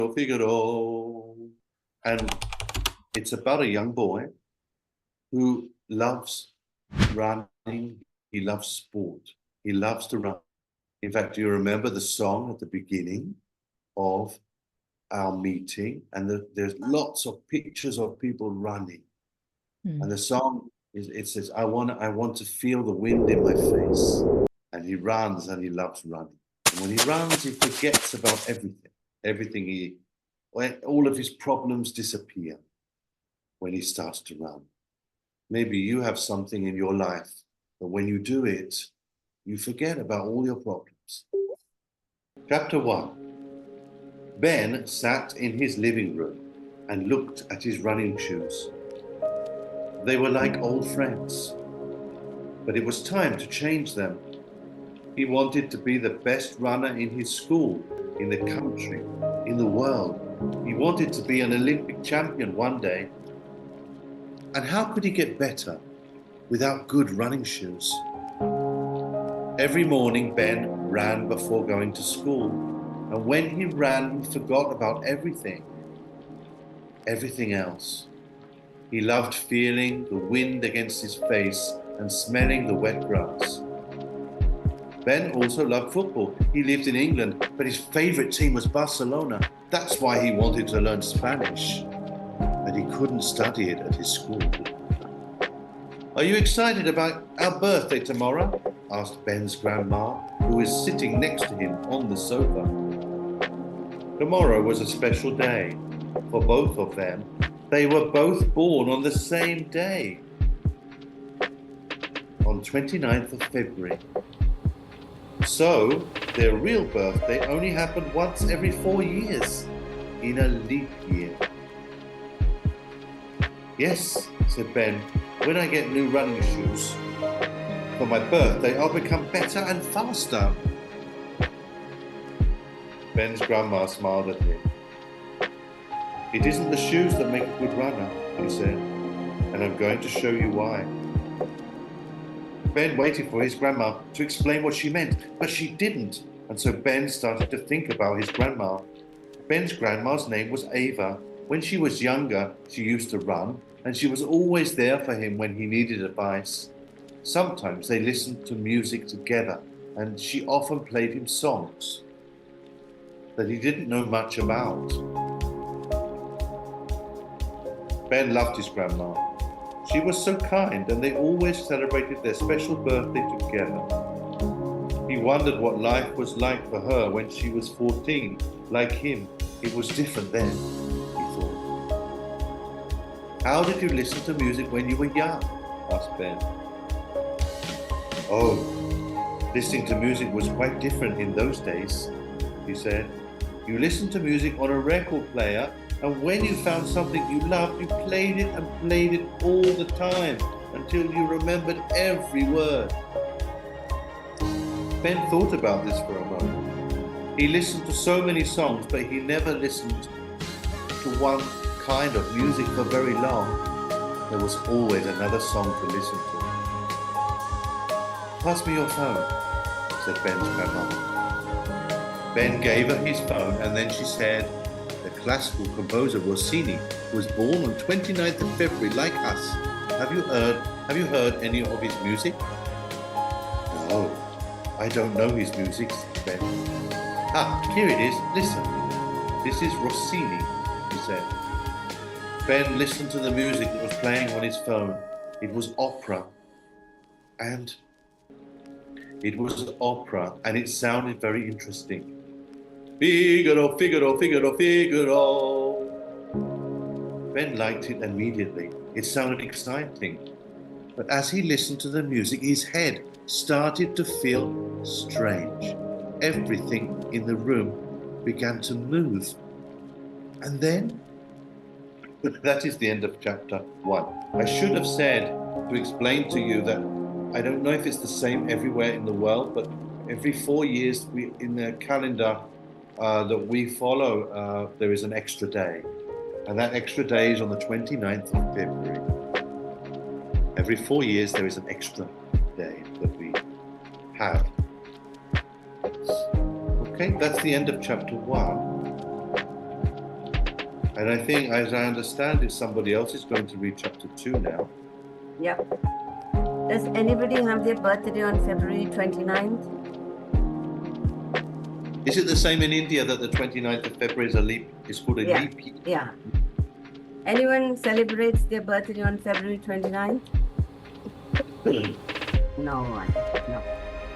Figaro. And it's about a young boy who loves running. He loves sport. He loves to run. In fact, do you remember the song at the beginning of our meeting? And there's lots of pictures of people running. And the song it says, I want to feel the wind in my face. And he runs and he loves running. And when he runs, he forgets about everything. All of his problems disappear when he starts to run. Maybe you have something in your life that when you do it, you forget about all your problems. Chapter 1. Ben sat in his living room and looked at his running shoes. They were like old friends, but it was time to change them. He wanted to be the best runner in his school, in the country, in the world. He wanted to be an Olympic champion one day. And how could he get better without good running shoes? Every morning, Ben ran before going to school. And when he ran, he forgot about everything else. He loved feeling the wind against his face and smelling the wet grass. Ben also loved football. He lived in England, but his favorite team was Barcelona. That's why he wanted to learn Spanish. And he couldn't study it at his school. Are you excited about our birthday tomorrow? Asked Ben's grandma, who was sitting next to him on the sofa. Tomorrow was a special day for both of them. They were both born on the same day, on 29th of February. So, their real birthday only happened once every 4 years, in a leap year. Yes, said Ben, when I get new running shoes for my birthday, I'll become better and faster. Ben's grandma smiled at him. It isn't the shoes that make a good runner, he said, and I'm going to show you why. Ben waited for his grandma to explain what she meant, but she didn't, and so Ben started to think about his grandma. Ben's grandma's name was Ava. When she was younger, she used to run, and she was always there for him when he needed advice. Sometimes they listened to music together, and she often played him songs that he didn't know much about. Ben loved his grandma. She was so kind, and they always celebrated their special birthday together. He wondered what life was like for her when she was 14. Like him, it was different then, he thought. How did you listen to music when you were young? Asked Ben. Oh, listening to music was quite different in those days, he said. You listened to music on a record player, and when you found something you loved, you played it and played it all the time until you remembered every word. Ben thought about this for a moment. He listened to so many songs, but he never listened to one kind of music for very long. There was always another song to listen to. Pass me your phone, said Ben's grandma. Ben gave her his phone, and then she said, the classical composer Rossini was born on 29th of February like us. Have you heard any of his music? No, I don't know his music, said Ben. Here it is, listen. This is Rossini, he said. Ben listened to the music that was playing on his phone. It was opera, and it sounded very interesting. Figaro, Figaro, Figaro, Figaro. Ben liked it immediately. It sounded exciting. But as he listened to the music, his head started to feel strange. Everything in the room began to move. And then, that is the end of chapter 1. I should have said to explain to you that I don't know if it's the same everywhere in the world, but every 4 years in the calendar that we follow, there is an extra day. And that extra day is on the 29th of February. Every 4 years there is an extra day that we have. Okay, that's the end of chapter 1. And I think, as I understand it, somebody else is going to reach up to 2 now. Yeah. Does anybody have their birthday on February 29th? Is it the same in India that the 29th of February is called a leap year? Yeah. Anyone celebrates their birthday on February 29th? No one. No.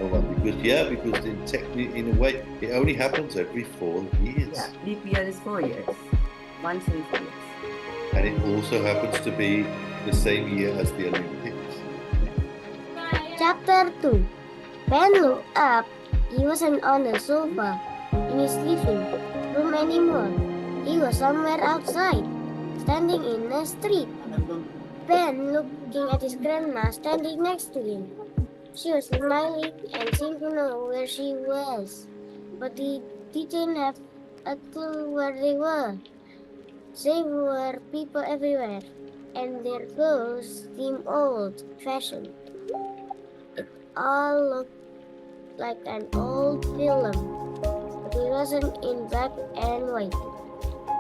Oh, well, because in a way, it only happens every 4 years. Yeah, leap year is 4 years. Once in 4 years. And it also happens to be the same year as the Olympics. Chapter 2. Ben looked up. He wasn't on the sofa in his living room anymore. He was somewhere outside, standing in the street. Ben looking at his grandma standing next to him. She was smiling and seemed to know where she was, but he didn't have a clue where they were. There were people everywhere, and their clothes seemed old-fashioned. It all looked like an old film, but it wasn't in black and white.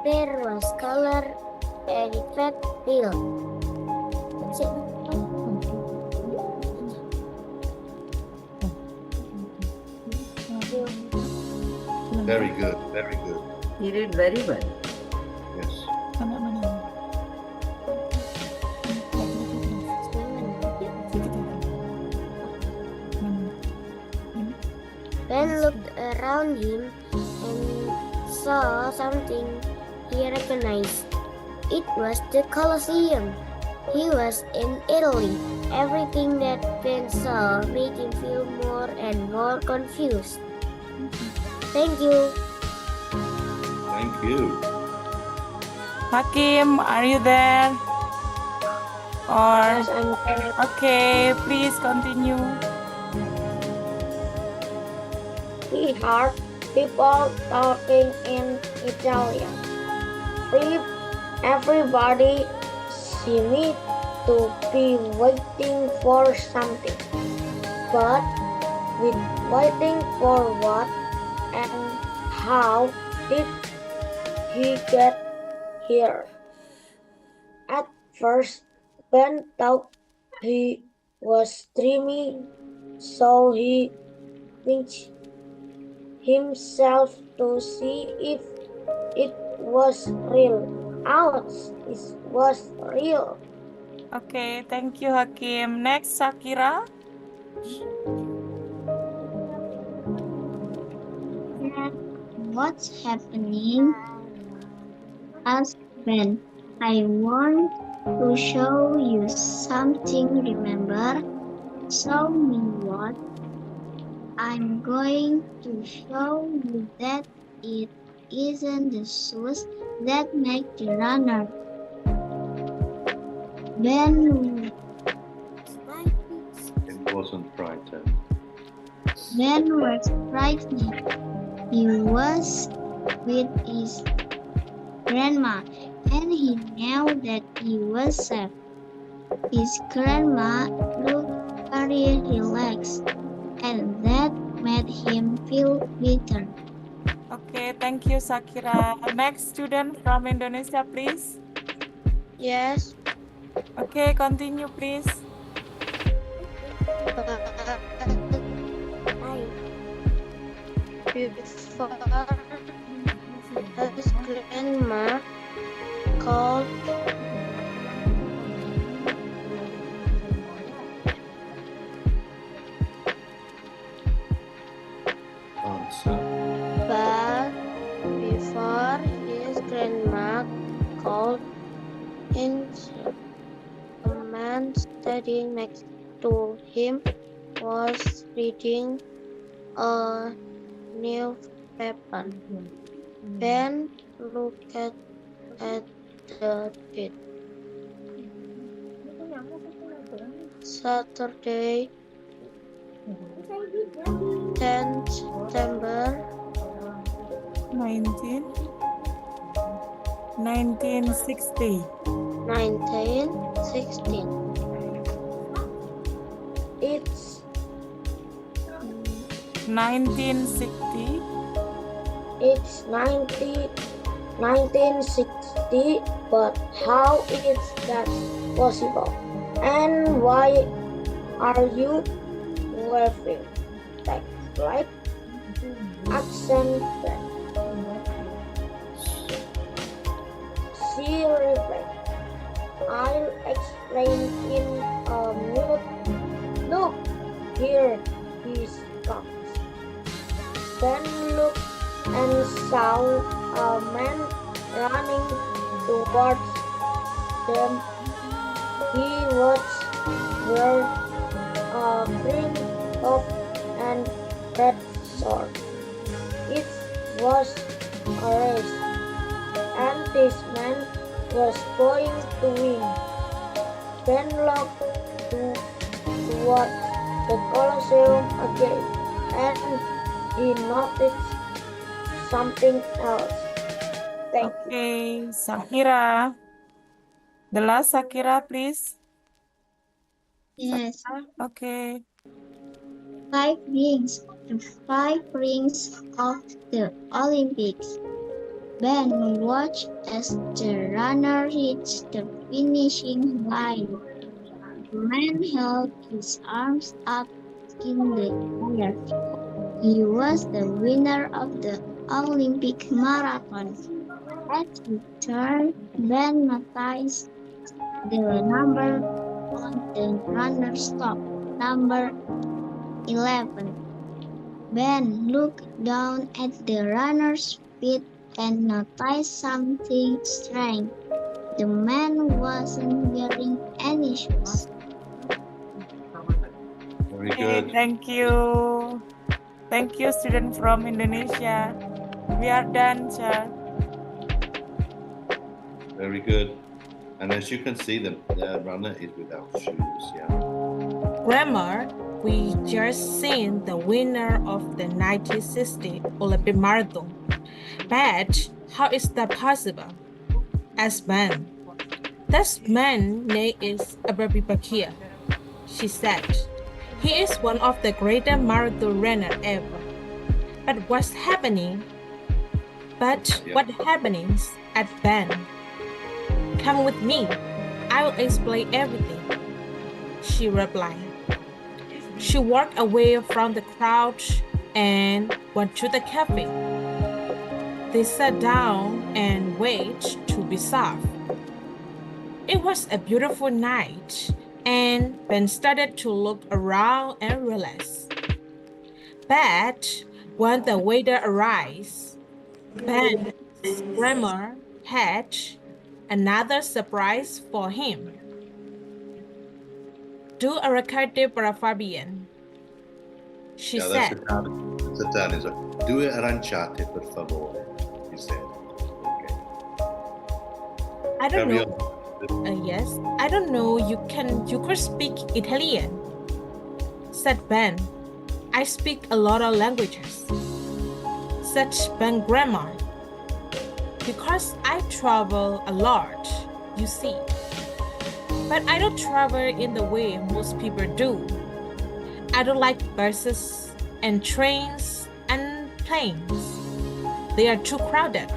There was color, and it felt real. That's it. Very good, very good. He did very well. Yes. Ben looked around him and saw something he recognized. It was the Colosseum. He was in Italy. Everything that Ben saw made him feel more and more confused. Thank you. Thank you. Hakim, are you there? Or Yes, I'm there. okay, please continue. He heard people talking in Italian. Everybody seemed to be waiting for something. But with waiting for what and how did he get here? At first, Ben thought he was dreaming, so he pinched himself to see if it was real. Ouch, it was real. Okay, thank you, Hakim. Next, Shakira. What's happening? Asked Ben. I want to show you something, remember? Show me what? I'm going to show you that it isn't the shoes that make the runner. Ben It wasn't frightened. was frightened. He was with his grandma, and he knew that he was safe. His grandma looked very relaxed, and that made him feel better. Okay, thank you, Shakira. Next student from Indonesia, please. Yes. Okay, continue, please. Before his grandma called Answer. but before his grandma called in, a man standing next to him was reading a newspaper. Ben looked at the date. Saturday, 10th September 1960. 1916. It's 1960. it's 90 1960, but how is that possible? And why are you laughing? Like, right? Accent back. She reflects. I'll explain in a minute. Look, here he comes. Ben looked and saw a man running towards them. He was wearing a green top and red sword. It was a race, and this man was going to win. Ben looked towards the Colosseum again, and he noticed something else. Thank you. Okay, Sakira. The last Sakira, please. Yes. Okay. 5 rings. The 5 rings of the Olympics. Ben watched as the runner reached the finishing line. The man held his arms up in the air. He was the winner of the Olympic marathon. As he turned, Ben noticed the number on the runner's top, number 11. Ben looked down at the runner's feet and noticed something strange. The man wasn't wearing any shoes. Very Okay, good. thank you. Thank you, student from Indonesia. We are done, sir. Very good. And as you can see, the runner is without shoes. Yeah. Grammar, we just seen the winner of the 1960 Olympic marathon. But how is that possible? Asked Ben. That man's name is Abu Bakr, she said. He is one of the greatest marathon runners ever. But what's happening? What happening at Ben? Come with me. I will explain everything, she replied. She walked away from the crowd and went to the cafe. They sat down and waited to be served. It was a beautiful night, and Ben started to look around and relax. But when the waiter arrived, Ben's grandma had another surprise for him. Do a recarte para Fabian, she Yeah, said. that's Italian. So, due aranciate, per favore, he said. Okay. I don't Carry know. on. Yes, I don't know. You could speak Italian, said Ben. I speak a lot of languages, said Ben grandma. Because I travel a lot, you see. But I don't travel in the way most people do. I don't like buses and trains and planes. They are too crowded.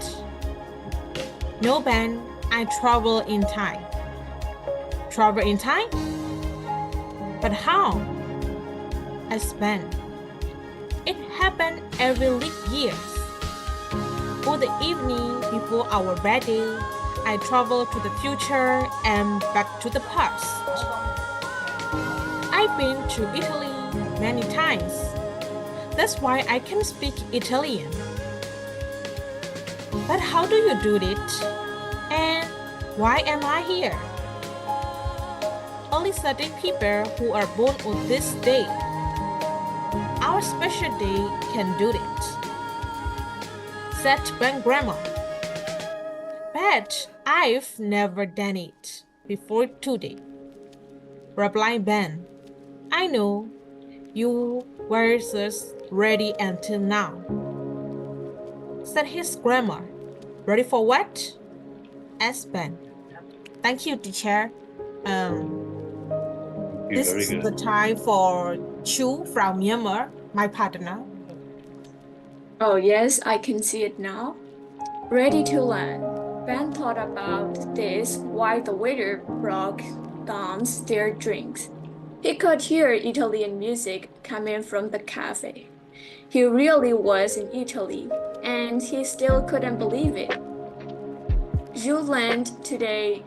No, Ben, I travel in time. Travel in time? But how? Asked Ben. It happened every leap years. For the evening before our wedding, I travel to the future and back to the past. I've been to Italy many times. That's why I can speak Italian. But how do you do it? And why am I here? Only certain people who are born on this day, our special day, can do it, said Ben grandma. But I've never done it before today, replied Ben. I know you were just ready until now, said his grandma. Ready for what? Asked Ben. Thank you, teacher. This Very is good. the time for Chu from Myanmar, my partner. Oh, yes, I can see it now. Ready to land. Ben thought about this while the waiter brought down their drinks. He could hear Italian music coming from the cafe. He really was in Italy, and he still couldn't believe it. You land today,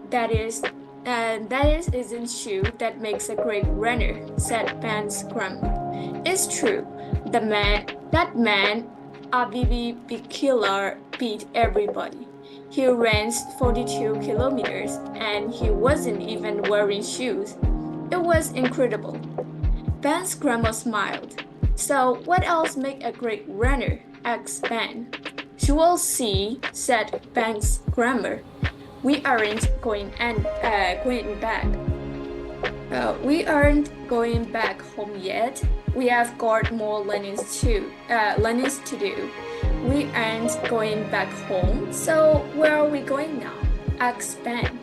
that isn't shoe that makes a great runner, said Ben's grandma. It's true. That man, Abibi Bikila, beat everybody. He ran 42 kilometers and he wasn't even wearing shoes. It was incredible. Ben's grandma smiled. So what else makes a great runner? Asked Ben. You will see, said Ben's grandma. We aren't going back. We aren't going back home yet. We have got more learnings to do. We aren't going back home. So where are we going now? Asked Ben.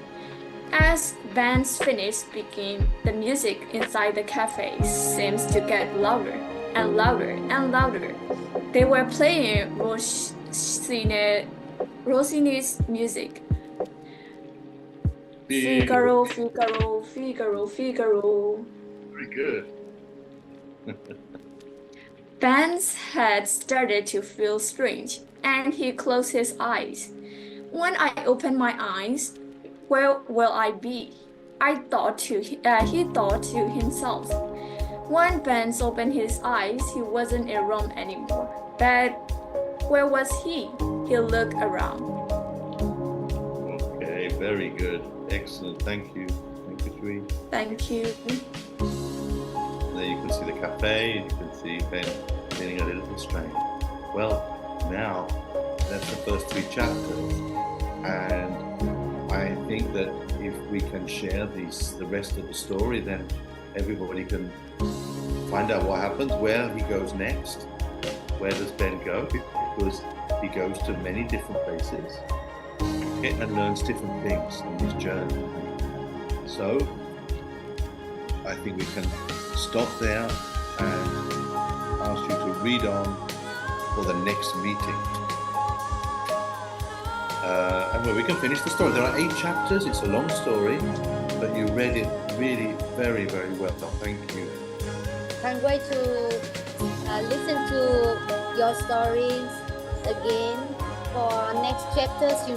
As Ben finished speaking, the music inside the cafe seems to get louder and louder and louder. They were playing Rossini's music. Figaro, Figaro, Figaro, Figaro. Very good. Ben's head started to feel strange, and he closed his eyes. When I opened my eyes, where will I be? He thought to himself. When Ben opened his eyes, he wasn't in Rome anymore. But where was he? He looked around. Okay, very good. Excellent. Thank you. Thank you, Shui. Thank you. There you can see the cafe, and you can see Ben feeling a little strange. Well, now that's the first 3 chapters, and I think that if we can share the rest of the story, then everybody can find out what happens, where he goes next. Where does Ben go? Because he goes to many different places, okay, and learns different things on his journey. So I think we can stop there and ask you to read on for the next meeting. And where we can finish the story. There are 8 chapters, it's a long story, but you read it really very, very well. Thank you. Can't wait to listen to your stories again for next chapters,